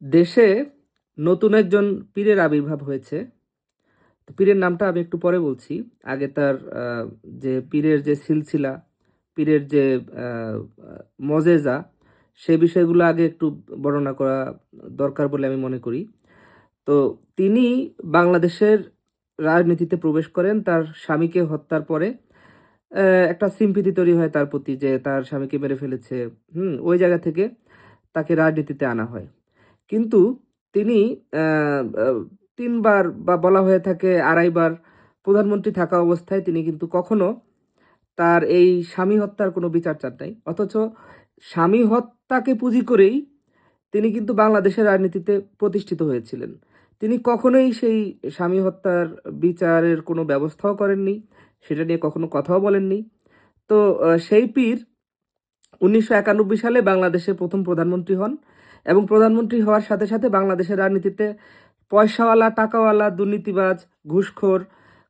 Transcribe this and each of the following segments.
দেশে নতুন একজন পীরের আবির্ভাব হয়েছে। তো পীরের নামটা আমি একটু পরে বলছি। আগে তার যে পীরের যে সিলসিলা, পীরের যে আ আ মজেজা, সে বিষয়গুলো আগে একটু বর্ণনা করা দরকার বলে আমি মনে করি। তো তিনি বাংলাদেশের রাজনীতিতে প্রবেশ করেন তার স্বামীকে হত্যার পরে। একটা সিম্প্যাথি তৈরি হয় তার প্রতি যে তার স্বামীকে মেরে ফেলেছে। ওই জায়গা থেকে তাকে রাজনীতিতে আনা হয়। কিন্তু তিনি আ আ ৩ বার বা বলা হয়ে থাকে ২.৫ বার প্রধানমন্ত্রী থাকা অবস্থায় তিনি কিন্তু কখনো তার এই স্বামী হত্যার কোনো বিচার চান নাই। অথচ স্বামী হত্যাকে পুঁজি করেই তিনি কিন্তু বাংলাদেশের রাজনীতিতে প্রতিষ্ঠিত হয়েছিলেন। তিনি কখনোই সেই স্বামী হত্যার বিচারের কোনো ব্যবস্থাও করেননি। সেটা নিয়ে কখনো কথাও বলেননি। তো সেই পীর ১৯৯১ সালে বাংলাদেশের ১ম প্রধানমন্ত্রী হন এবং প্রধানমন্ত্রী হওয়ার সাথে, সাথে বাংলাদেশের রাজনীতিতে পয়সাওয়ালা, টাকাওয়ালা, দুর্নীতিবাজ, ঘুষখোর,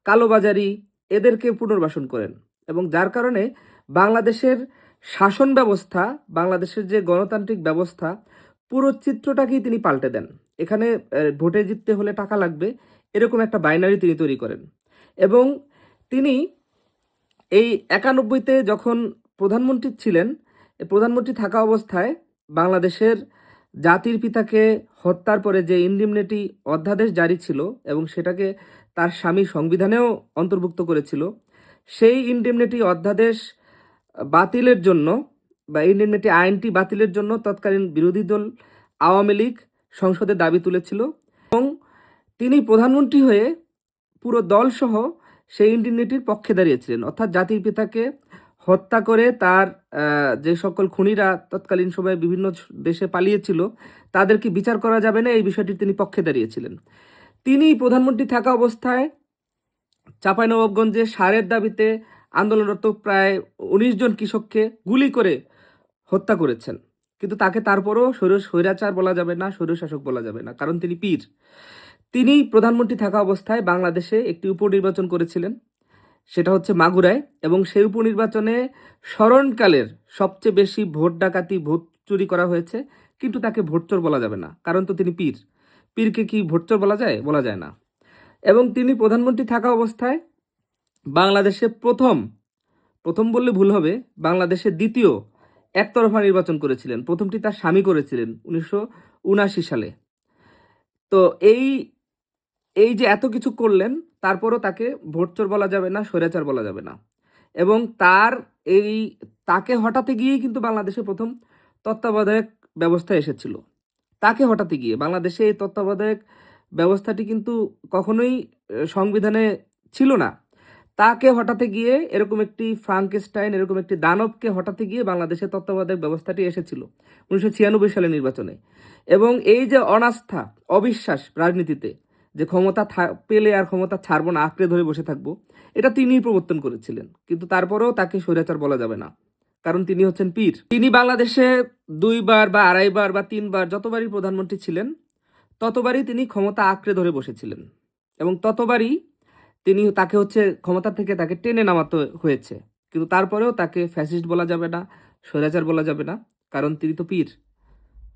কালোবাজারি এদেরকে পুনর্বাসন করেন এবং যার কারণে বাংলাদেশের শাসন ব্যবস্থা, বাংলাদেশের যে গণতান্ত্রিক ব্যবস্থা, পুরো চিত্রটাকেই তিনি পাল্টে দেন। এখানে ভোটে জিততে হলে টাকা লাগবে, এরকম একটা বাইনারি তিনি তৈরি করেন এবং তিনি এই ৯১-তে যখন প্রধানমন্ত্রী ছিলেন, প্রধানমন্ত্রী থাকা অবস্থায় বাংলাদেশের জাতির পিতাকে হত্যার পরে যে ইনডিমনিটি অধ্যাদেশ জারি ছিল এবং সেটাকে তার স্বামী সংবিধানেও অন্তর্ভুক্ত করেছিল, সেই ইনডিমনিটি অধ্যাদেশ বাতিলের জন্য বা ইনডিমনিটি আইনটি বাতিলের জন্য তৎকালীন বিরোধী দল আওয়ামী লীগ সংসদে দাবি তুলেছিল এবং তিনি প্রধানমন্ত্রী হয়ে পুরো দলসহ সেই ইনডিমনিটির পক্ষে দাঁড়িয়েছিলেন। অর্থাৎ জাতির পিতাকে হত্যা করে তার যে সকল খুনিরা তৎকালীন সময়ে বিভিন্ন দেশে পালিয়েছিল তাদেরকে বিচার করা যাবে না, এই বিষয়টির তিনি পক্ষে দাঁড়িয়েছিলেন। তিনি প্রধানমন্ত্রী থাকা অবস্থায় চাঁপাইনবাবগঞ্জে সারের দাবিতে আন্দোলনরত প্রায় ১৯ জন কৃষককে গুলি করে হত্যা করেছেন। কিন্তু তাকে তারপরও স্বৈরাচার বলা যাবে না, স্বৈরশাসক বলা যাবে না, কারণ তিনি পীর। তিনি প্রধানমন্ত্রী থাকা অবস্থায় বাংলাদেশে একটি উপনির্বাচন করেছিলেন, সেটা হচ্ছে মাগুরায়, এবং সেই উপনির্বাচনে স্মরণকালের সবচেয়ে বেশি ভোট ডাকাতি, ভোট চুরি করা হয়েছে। কিন্তু তাকে ভোটচোর বলা যাবে না, কারণ তো তিনি পীর। পীরকে কি ভোটচোর বলা যায়? বলা যায় না। এবং তিনি প্রধানমন্ত্রী থাকা অবস্থায় বাংলাদেশে প্রথম, প্রথম বললে ভুল হবে, বাংলাদেশে দ্বিতীয় একতরফা নির্বাচন করেছিলেন। প্রথমটি তার স্বামী করেছিলেন ১৯৭৯ সালে। তো এই এই যে এত কিছু করলেন, তারপরও তাকে ভোটচোর বলা যাবে না, স্বৈরাচার বলা যাবে না। এবং এই তাকে হটাতে গিয়েই কিন্তু বাংলাদেশে প্রথম তত্ত্বাবধায়ক ব্যবস্থা এসেছিল। তাকে হটাতে গিয়ে বাংলাদেশে এই তত্ত্বাবধায়ক ব্যবস্থাটি কিন্তু কখনোই সংবিধানে ছিল না। তাকে হটাতে গিয়ে এরকম একটি ফ্রাঙ্কেস্টাইন, এরকম একটি দানবকে হটাতে গিয়ে বাংলাদেশের তত্ত্বাবধায়ক ব্যবস্থাটি এসেছিল ১৯৯৬ সালে নির্বাচনে। এবং এই যে অনাস্থা, অবিশ্বাস রাজনীতিতে, যে ক্ষমতা পেলে আর ক্ষমতা ছাড়বো না, আঁকড়ে ধরে বসে থাকবো, এটা তিনিই প্রবর্তন করেছিলেন। কিন্তু তারপরেও তাকে স্বৈরাচার বলা যাবে না, কারণ তিনি হচ্ছেন পীর। তিনি বাংলাদেশে ২ বার বা ২.৫ বার বা ৩ বার যতবারই প্রধানমন্ত্রী ছিলেন, ততবারই তিনি ক্ষমতা আঁকড়ে ধরে বসেছিলেন এবং ততবারই তাকে হচ্ছে ক্ষমতা থেকে তাকে টেনে নামাতে হয়েছে। কিন্তু তারপরেও তাকে ফ্যাসিস্ট বলা যাবে না, স্বৈরাচার বলা যাবে না, কারণ তিনি তো পীর,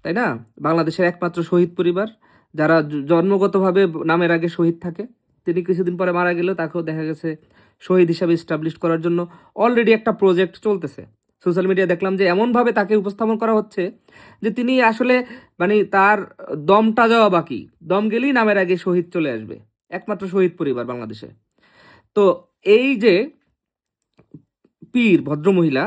তাই না? বাংলাদেশের একমাত্র শহীদ পরিবার, যারা জন্মগতভাবে নামের আগে শহীদ থাকে। তিনি কিছুদিন পরে মারা গেলেও তাকেও দেখা গেছে শহীদ হিসাবে এস্টাবলিশ করার জন্য অলরেডি একটা প্রজেক্ট চলতেছে। সোশ্যাল মিডিয়া দেখলাম যে এমনভাবে তাকে উপস্থাপন করা হচ্ছে যে তিনি আসলে মানে তার দমটা যাওয়া বাকি, দম গেলেই নামের আগে শহীদ চলে আসবে। একমাত্র শহীদ পরিবার বাংলাদেশে। তো এই যে পীর ভদ্রমহিলা,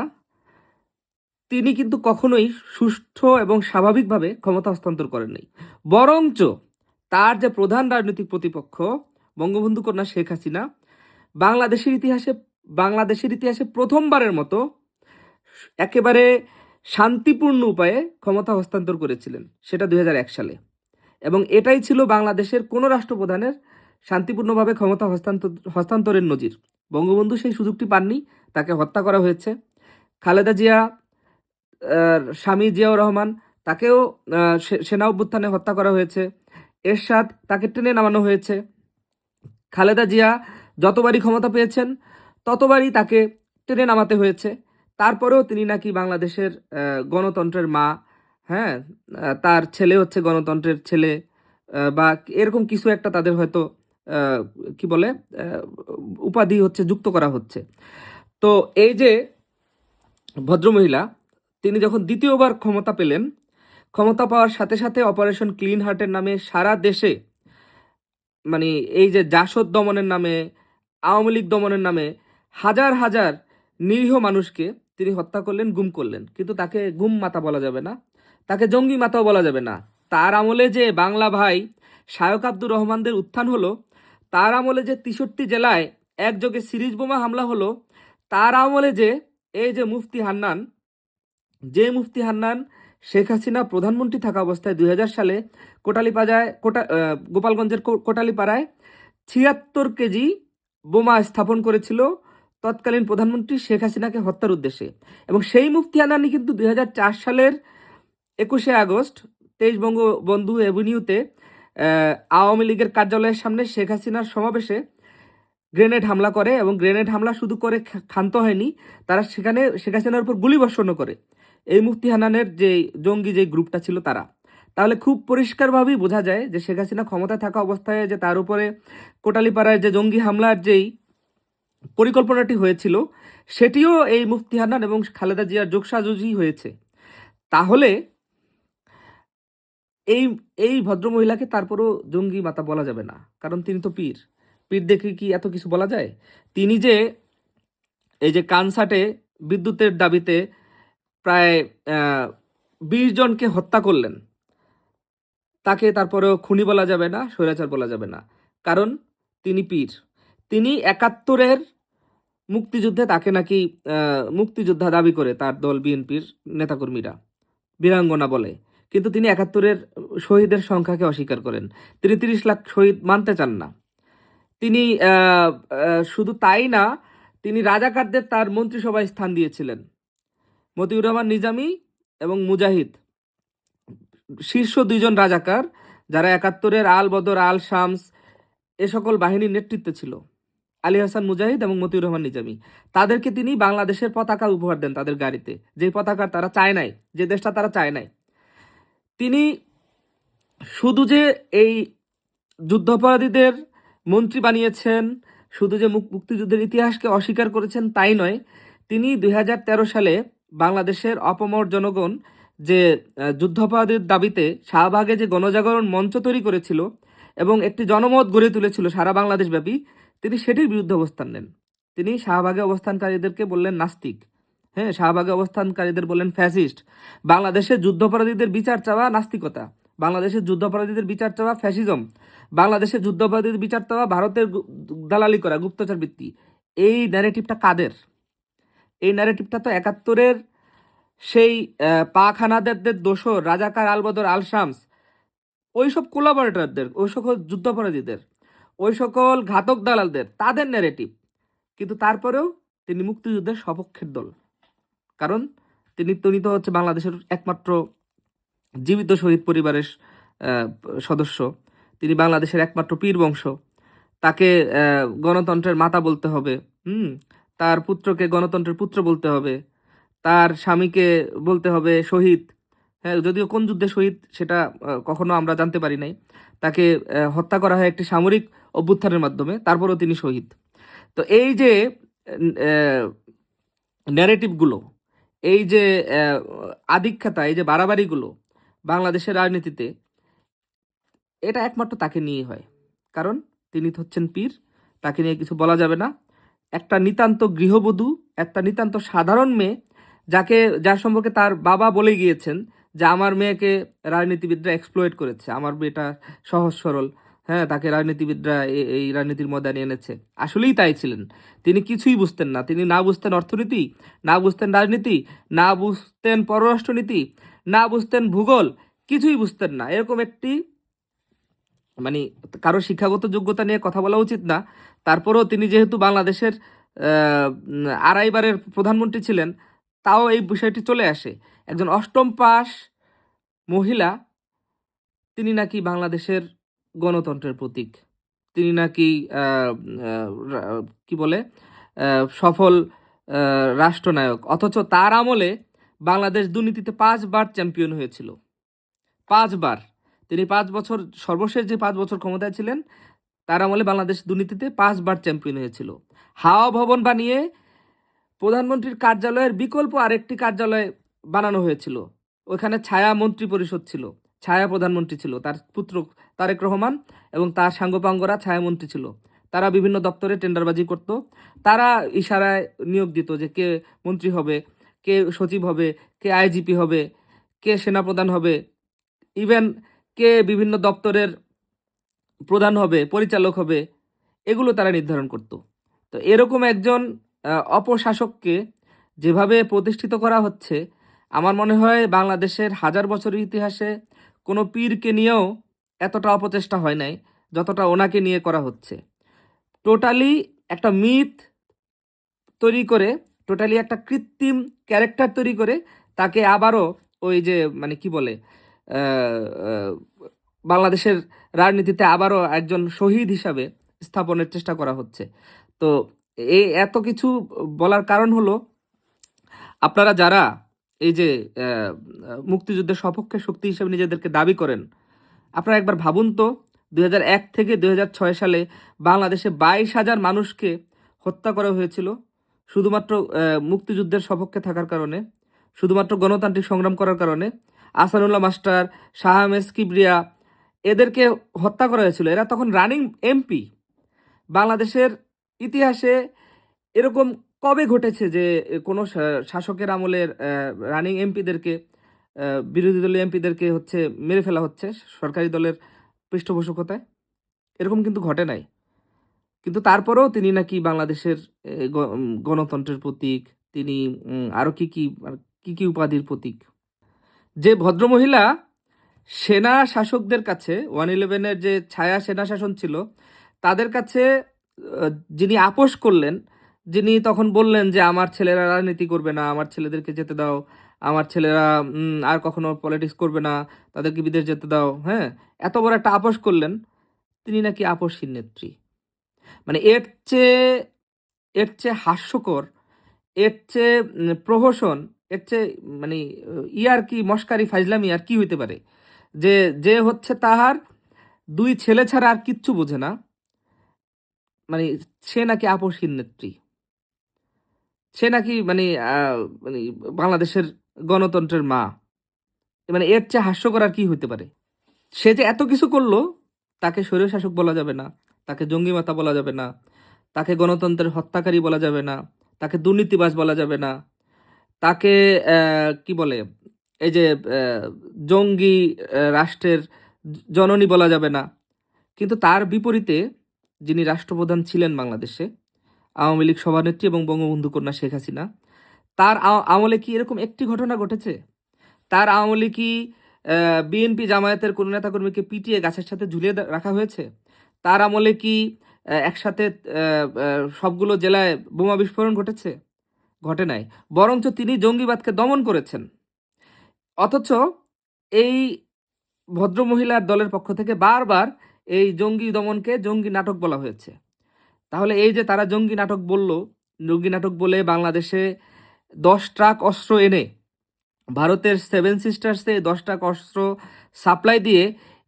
তিনি কিন্তু কখনোই সুষ্ঠু এবং স্বাভাবিকভাবে ক্ষমতা হস্তান্তর করেন নাই। বরঞ্চ তার যে প্রধান রাজনৈতিক প্রতিপক্ষ বঙ্গবন্ধু কন্যা শেখ হাসিনা বাংলাদেশের ইতিহাসে বাংলাদেশের ইতিহাসে প্রথমবারের মতো একেবারে শান্তিপূর্ণ উপায়ে ক্ষমতা হস্তান্তর করেছিলেন, সেটা ২০০১ সালে। এবং এটাই ছিল বাংলাদেশের কোনো রাষ্ট্রপ্রধানের শান্তিপূর্ণভাবে ক্ষমতা হস্তান্তরের নজির। বঙ্গবন্ধু সেই সুযোগটি পাননি, তাকে হত্যা করা হয়েছে। খালেদা জিয়া, স্বামী জিয়াউর রহমান, তাকেও সেনা অভ্যুত্থানে হত্যা করা হয়েছে। এরশাদ, তাকে টেনে নামানো হয়েছে। খালেদা জিয়া যতবারই ক্ষমতা পেয়েছেন ততবারই তাকে টেনে নামাতে হয়েছে। তারপরেও তিনি নাকি বাংলাদেশের গণতন্ত্রের মা, হ্যাঁ, তার ছেলে হচ্ছে গণতন্ত্রের ছেলে, বা এরকম কিছু একটা তাদের হয়তো আহ, কি বলে আহ, উপাধি হচ্ছে যুক্ত করা হচ্ছে। তো এই যে ভদ্রমহিলা, তিনি যখন দ্বিতীয়বার ক্ষমতা পেলেন, ক্ষমতা পাওয়ার সাথে সাথে অপারেশন ক্লিন হার্টের নামে সারা দেশে, মানে এই যে জাসদ দমনের নামে, আওয়ামী লীগ দমনের নামে হাজার হাজার নিরীহ মানুষকে তিনি হত্যা করলেন, গুম করলেন। কিন্তু তাকে গুম মাতা বলা যাবে না, তাকে জঙ্গি মাতাও বলা যাবে না। তার আমলে যে বাংলা ভাই শায়ক আব্দুর রহমানদের উত্থান হলো, তার আমলে যে 63 জেলায় একযোগে সিরিজ বোমা হামলা হলো, তার আমলে যে এই যে মুফতি হান্নান, যে মুফতি হান্নান শেখ হাসিনা প্রধানমন্ত্রী থাকা অবস্থায় 2000 সালে গোপালগঞ্জের কোটালীপাড়ায় 76 কেজি বোমা স্থাপন করেছিল তৎকালীন প্রধানমন্ত্রী শেখ হাসিনাকে হত্যার উদ্দেশ্যে। এবং সেই মুফতি হান্নানই কিন্তু 2004 সালের 21শে আগস্ট 23 বঙ্গবন্ধু এভিনিউতে আওয়ামী লীগের কার্যালয়ের সামনে শেখ হাসিনার সমাবেশে গ্রেনেড হামলা করে। এবং গ্রেনেড হামলা শুধু করে ক্ষান্ত হয়নি, তারা সেখানে শেখ হাসিনার উপর গুলিবর্ষণও করে। এই মুফতি হান্নানের যে জঙ্গি যে গ্রুপটা ছিল তারা। তাহলে খুব পরিষ্কারভাবেই বোঝা যায় যে শেখ হাসিনা ক্ষমতায় থাকা অবস্থায় যে তার উপরে কোটালীপাড়ায় যে জঙ্গি হামলার যেই পরিকল্পনাটি হয়েছিল, সেটিও এই মুফতি হান্নান এবং খালেদা জিয়ার যোগসাজশই হয়েছে। তাহলে এই এই ভদ্রমহিলাকে তারপরও জঙ্গি মাতা বলা যাবে না, কারণ তিনি তো পীর। পীর দেখে কি এত কিছু বলা যায়? তিনি যে এই যে কানসাটে বিদ্যুতের দাবিতে প্রায় 20 জনকে হত্যা করলেন, তাকে তারপরেও খুনি বলা যাবে না, স্বৈরাচার বলা যাবে না, কারণ তিনি পীর। তিনি 71-এর মুক্তিযুদ্ধে তাকে নাকি মুক্তিযোদ্ধা দাবি করে তার দল বিএনপির নেতাকর্মীরা, বীরাঙ্গনা বলে। কিন্তু তিনি 71-এর শহীদের সংখ্যাকে অস্বীকার করেন। তিনি 30 লাখ শহীদ মানতে চান না। তিনি শুধু তাই না, তিনি রাজাকারদের তার মন্ত্রিসভায় স্থান দিয়েছিলেন। মতিউর রহমান নিজামী এবং মুজাহিদ, শীর্ষ 2 জন রাজাকার, যারা 71-এর আল বদর, আল শামস এ সকল বাহিনীর নেতৃত্বে ছিল, আলী হাসান মুজাহিদ এবং মতিউর রহমান নিজামী, তাদেরকে তিনি বাংলাদেশের পতাকা উপহার দেন তাদের গাড়িতে, যে পতাকা তারা চায় নাই, যে দেশটা তারা চায় নাই। তিনি শুধু যে এই যুদ্ধাপরাধীদের মন্ত্রী বানিয়েছেন, শুধু যে মুক্তিযুদ্ধের ইতিহাসকে অস্বীকার করেছেন তাই নয়, তিনি 2013 সালে বাংলাদেশের অপমর জনগণ যে যুদ্ধাপরাধীর দাবিতে শাহবাগে যে গণজাগরণ মঞ্চ তৈরি করেছিল এবং একটি জনমত গড়ে তুলেছিল সারা বাংলাদেশ ব্যাপী, তিনি সেটির বিরুদ্ধে অবস্থান নেন। তিনি শাহবাগে অবস্থানকারীদেরকে বললেন নাস্তিক, হ্যাঁ, শাহবাগে অবস্থানকারীদের বললেন ফ্যাসিস্ট। বাংলাদেশের যুদ্ধাপরাধীদের বিচার চাওয়া নাস্তিকতা, বাংলাদেশের যুদ্ধাপরাধীদের বিচার চাওয়া ফ্যাসিজম, বাংলাদেশের যুদ্ধাপরাধীদের বিচার চাওয়া ভারতের দালালি করা, গুপ্তচর বৃত্তি। এই ন্যারেটিভটা কাদের? এই ন্যারেটিভটা তো 71-এর সেই পাক হানাদারদের দোসর রাজাকার আলবদর আল শামস, ওই সব কোলাবরেটরদের, ওই সকল যুদ্ধাপরাধীদের, ওই সকল ঘাতক দালালদের, তাদের ন্যারেটিভ। কিন্তু তারপরেও তিনি মুক্তিযুদ্ধের সপক্ষের দল, কারণ তিনি তো হচ্ছে বাংলাদেশের একমাত্র জীবিত শহীদ পরিবারের সদস্য। তিনি বাংলাদেশের একমাত্র পীর বংশ। তাকে গণতন্ত্রের মাতা বলতে হবে, তার পুত্রকে গণতন্ত্রের পুত্র বলতে হবে, তার স্বামীকে বলতে হবে শহীদ। হ্যাঁ, যদিও কোন যুদ্ধে শহীদ সেটা কখনো আমরা জানতে পারি নাই। তাকে হত্যা করা হয় একটি সামরিক অভ্যুত্থানের মাধ্যমে, তারপরেও তিনি শহীদ। তো এই যে ন্যারেটিভগুলো, এই যে আধিক্যতা, এই যে বাড়াবাড়িগুলো বাংলাদেশের রাজনীতিতে, এটা একমাত্র তাকে নিয়ে হয়, কারণ তিনি হচ্ছেন পীর। তাকে নিয়ে কিছু বলা যাবে না। একটা নিতান্ত গৃহবধূ, একটা নিতান্ত সাধারণ মেয়ে, যার সম্পর্কে তার বাবা বলে গিয়েছেন যে আমার মেয়েকে রাজনীতিবিদরা এক্সপ্লয়েট করেছে, আমার মেয়েটা সহজ সরল, হ্যাঁ, তাকে রাজনীতিবিদরা এই রাজনীতির ময়দানে এনেছে। আসলেই তাই ছিলেন। তিনি কিছুই বুঝতেন না। তিনি না বুঝতেন অর্থনীতি, না বুঝতেন রাজনীতি, না বুঝতেন পররাষ্ট্রনীতি, না বুঝতেন ভূগোল, কিছুই বুঝতেন না। এরকম একটি, মানে কারো শিক্ষাগত যোগ্যতা নিয়ে কথা বলা উচিত না, তারপরেও তিনি যেহেতু বাংলাদেশের 2.5 বারের প্রধানমন্ত্রী ছিলেন, তাও এই বিষয়টি চলে আসে। একজন অষ্টম পাস মহিলা, তিনি নাকি বাংলাদেশের গণতন্ত্রের প্রতীক, তিনি নাকি কি বলে সফল রাষ্ট্রনায়ক, অথচ তার আমলে বাংলাদেশ দুর্নীতিতে 5 বার চ্যাম্পিয়ন হয়েছিল। 5 বার। তিনি 5 বছর, সর্বশেষ যে 5 বছর ক্ষমতায় ছিলেন তার আমলে বাংলাদেশ দুর্নীতিতে 5 বার চ্যাম্পিয়ন হয়েছিল। হাওয়া ভবন বানিয়ে প্রধানমন্ত্রীর কার্যালয়ের বিকল্প আরেকটি কার্যালয় বানানো হয়েছিল। ওখানে ছায়া মন্ত্রী পরিষদ ছিল, ছায়া প্রধানমন্ত্রী ছিল, তার পুত্র তারেক রহমান এবং তার সাঙ্গপাঙ্গরা ছায়ামন্ত্রী ছিল। তারা বিভিন্ন দপ্তরে টেন্ডারবাজি করত। তারা ইশারায় নিয়োগ দিত যে কে মন্ত্রী হবে, কে সচিব হবে, কে আইজিপি হবে, কে সেনাপ্রধান হবে, ইভেন কে বিভিন্ন দপ্তরের প্রধান হবে, পরিচালক হবে, এগুলো তারা নির্ধারণ করত। তো এরকম একজন অপশাসককে যেভাবে প্রতিষ্ঠিত করা হচ্ছে, আমার মনে হয় বাংলাদেশের হাজার বছরের ইতিহাসে কোনো পীরকে নিয়েও এতটা অপচেষ্টা হয় নাই যতটা ওনাকে নিয়ে করা হচ্ছে। টোটালি একটা মিথ তৈরি করে, টোটালি একটা কৃত্রিম ক্যারেক্টার তৈরি করে তাকে আবারও ওই যে মানে কি বলে বাংলাদেশের রাজনীতিতে আবারও একজন শহীদ হিসাবে স্থাপনের চেষ্টা করা হচ্ছে। তো এই এত কিছু বলার কারণ হলো, আপনারা যারা এই যে মুক্তিযুদ্ধের সপক্ষে শক্তি হিসেবে নিজেদেরকে দাবি করেন, আপনারা একবার ভাবুন তো 2001 থেকে 2006 সালে বাংলাদেশে 22,000 মানুষকে হত্যা করা হয়েছিল শুধুমাত্র মুক্তিযুদ্ধের সপক্ষে থাকার কারণে, শুধুমাত্র গণতান্ত্রিক সংগ্রাম করার কারণে। আসানুল্লাহ মাস্টার, শাহ আহমেদ কিবরিয়া, এদেরকে হত্যা করা হয়েছিল। এরা তখন রানিং এমপি। বাংলাদেশের ইতিহাসে এরকম কবে ঘটেছে যে কোনো শাসকের আমলের রানিং এমপিদেরকে, বিরোধী দলীয় এমপিদেরকে হচ্ছে মেরে ফেলা হচ্ছে সরকারি দলের পৃষ্ঠপোষকতায়? এরকম কিন্তু ঘটে নাই। কিন্তু তারপরেও তিনি নাকি বাংলাদেশের গণতন্ত্রের প্রতীক, তিনি আরও কি কি উপাধির প্রতীক। যে ভদ্রমহিলা সেনা শাসকদের কাছে 111-এর যে ছায়া সেনা শাসন ছিল তাদের কাছে যিনি আপোষ করলেন, যিনি তখন বললেন যে আমার ছেলেরা রাজনীতি করবে না, আমার ছেলেদেরকে যেতে দাও, আমার ছেলেরা আর কখনো পলিটিক্স করবে না, তাদেরকে বিদেশ যেতে দাও, হ্যাঁ, এত বড় একটা আপোষ করলেন, তিনি নাকি আপোষহীন নেত্রী। মানে এর চেয়ে হাস্যকর, এর চেয়ে প্রহসন, এর চেয়ে মানে ইয়ার কি মস্কারি ফাইজলামি আর কি হইতে পারে? যে যে হচ্ছে তাহার 2 ছেলে ছাড়া আর কিচ্ছু বোঝে না, মানে সে নাকি আপোষহীন নেত্রী, সে নাকি মানে মানে বাংলাদেশের গণতন্ত্রের মা। মানে এর চেয়ে হাস্যকর আর কি হইতে পারে? সে যে এত কিছু করলো, তাকে স্বৈরশাসক বলা যাবে না, তাকে জঙ্গিমাতা বলা যাবে না, তাকে গণতন্ত্রের হত্যাকারী বলা যাবে না, তাকে দুর্নীতিবাজ বলা যাবে না, তাকে কি বলে এই যে জঙ্গি রাষ্ট্রের জননী বলা যাবে না। কিন্তু তার বিপরীতে যিনি রাষ্ট্রপ্রধান ছিলেন বাংলাদেশে, আওয়ামী লীগ সভানেত্রী এবং বঙ্গবন্ধু কন্যা শেখ হাসিনা, তার আমলে কি এরকম একটি ঘটনা ঘটেছে? তার আমলে কি বিএনপি জামায়াতের কোনো নেতাকর্মীকে পিটিয়ে গাছের সাথে ঝুলিয়ে রাখা হয়েছে? তার আমলে কি একসাথে সবগুলো জেলায় বোমা বিস্ফোরণ ঘটেছে? ঘটে নাই। বরঞ্চ তিনি জঙ্গিবাদকে দমন করেছেন। অথচ এই ভদ্রমহিলার দলের পক্ষ থেকে বারবার এই জঙ্গি দমনকে জঙ্গি নাটক বলা হয়েছে। তাহলে এই যে তারা জঙ্গি নাটক বলল, জঙ্গি নাটক বলে বাংলাদেশে 10 ট্রাক অস্ত্র এনে ভারতের 7 সিস্টার্সে 10 ট্রাক অস্ত্র সাপ্লাই দিয়ে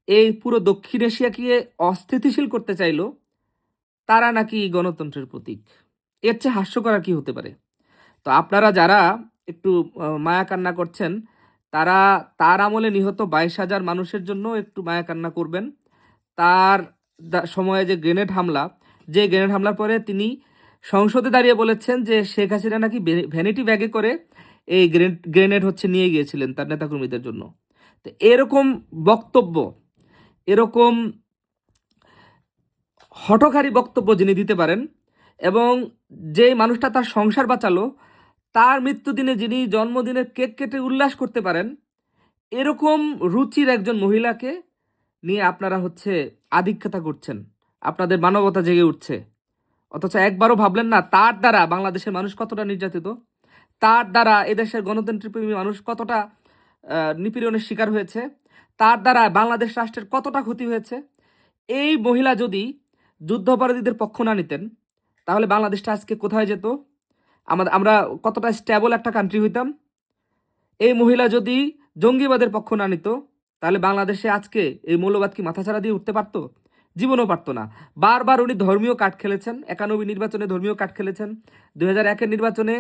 এই পুরো দক্ষিণ এশিয়াকে অস্থিতিশীল করতে চাইল, তারা নাকি গণতন্ত্রের প্রতীক। এর চেয়ে হাস্যকর আর কি হতে পারে? তো আপনারা যারা একটু মায়া কান্না করছেন, তারা তার আমলে নিহত 22,000 মানুষের জন্য একটু মায়া কান্না করবেন। তার সময়ে যে গ্রেনেড হামলার পরে তিনি সংসদে দাঁড়িয়ে বলেছেন যে শেখ হাসিনা নাকি ভ্যানিটি ব্যাগে করে এই গ্রেনেড হচ্ছে নিয়ে গিয়েছিলেন তার নেতাকর্মীদের জন্য। তো এরকম বক্তব্য, এরকম হঠকারী বক্তব্য যিনি দিতে পারেন, এবং যেই মানুষটা তার সংসার বাঁচালো, তার মৃত্যুদিনে যিনি জন্মদিনের কেক কেটে উল্লাস করতে পারেন, এরকম রুচির একজন মহিলাকে নিয়ে আপনারা হচ্ছে আধিক্যতা করছেন, আপনাদের মানবতা জেগে উঠছে। অথচ একবারও ভাবলেন না তার দ্বারা বাংলাদেশের মানুষ কতটা নির্যাতিত, তার দ্বারা এদেশের গণতন্ত্রপ্রেমী মানুষ কতটা নিপীড়নের শিকার হয়েছে, তার দ্বারা বাংলাদেশ রাষ্ট্রের কতটা ক্ষতি হয়েছে। এই মহিলা যদি যুদ্ধাপরাধীদের পক্ষ না নিতেন, তাহলে বাংলাদেশটা আজকে কোথায় যেত? আমরা কতটা স্ট্যাবল একটা কান্ট্রি হইতাম। এই মহিলা যদি জঙ্গিবাদের পক্ষ না নিত, তাহলে বাংলাদেশে আজকে এই মৌলবাদ কি মাথাছাড়া দিয়ে উঠতে পারতো? জীবনও পারতো না। বারবার উনি ধর্মীয় কার্ড খেলেছেন। 91 নির্বাচনে ধর্মীয় কার্ড খেলেছেন। 2001-এর নির্বাচনে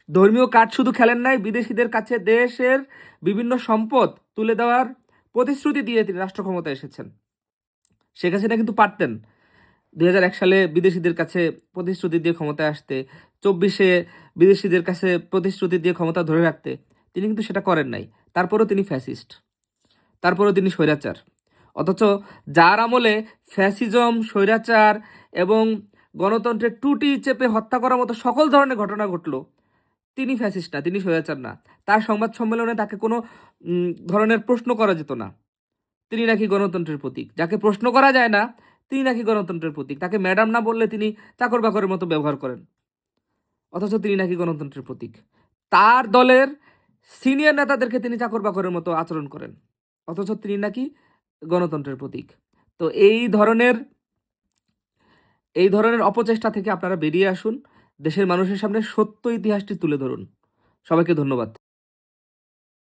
ধর্মীয় কার্ড শুধু খেলেন নাই, বিদেশিদের কাছে দেশের বিভিন্ন সম্পদ তুলে দেওয়ার প্রতিশ্রুতি দিয়ে তিনি রাষ্ট্র ক্ষমতায় এসেছেন। শেখ হাসিনা কিন্তু পারতেন 2001 সালে বিদেশিদের কাছে প্রতিশ্রুতি দিয়ে ক্ষমতায় আসতে, 24-এ বিদেশিদের কাছে প্রতিশ্রুতি দিয়ে ক্ষমতা ধরে রাখতে। তিনি কিন্তু সেটা করেন নাই। তারপরেও তিনি ফ্যাসিস্ট, তারপরেও তিনি স্বৈরাচার। অথচ যার আমলে ফ্যাসিজম, স্বৈরাচার এবং গণতন্ত্রের টুটি চেপে হত্যা করার মতো সকল ধরনের ঘটনা ঘটলো, তিনি ফ্যাসিস্ট না, তিনি স্বৈরাচার না। তার সংবাদ সম্মেলনে তাকে কোনো ধরনের প্রশ্ন করা যেত না। তিনি নাকি গণতন্ত্রের প্রতীক। যাকে প্রশ্ন করা যায় না, তিনি নাকি গণতন্ত্রের প্রতীক। তাকে ম্যাডাম না বললে তিনি চাকর বাকরের মতো ব্যবহার করেন, অথচ তিনি নাকি গণতন্ত্রের প্রতীক। তার দলের সিনিয়র নেতাদেরকে তিনি চাকর বাকরের মতো আচরণ করেন, অথচ তিনি নাকি গণতন্ত্রের প্রতীক। তো এই ধরনের অপচেষ্টা থেকে আপনারা বেরিয়ে আসুন, দেশের মানুষের সামনে সত্য ইতিহাসটি তুলে ধরুন। সবাইকে ধন্যবাদ।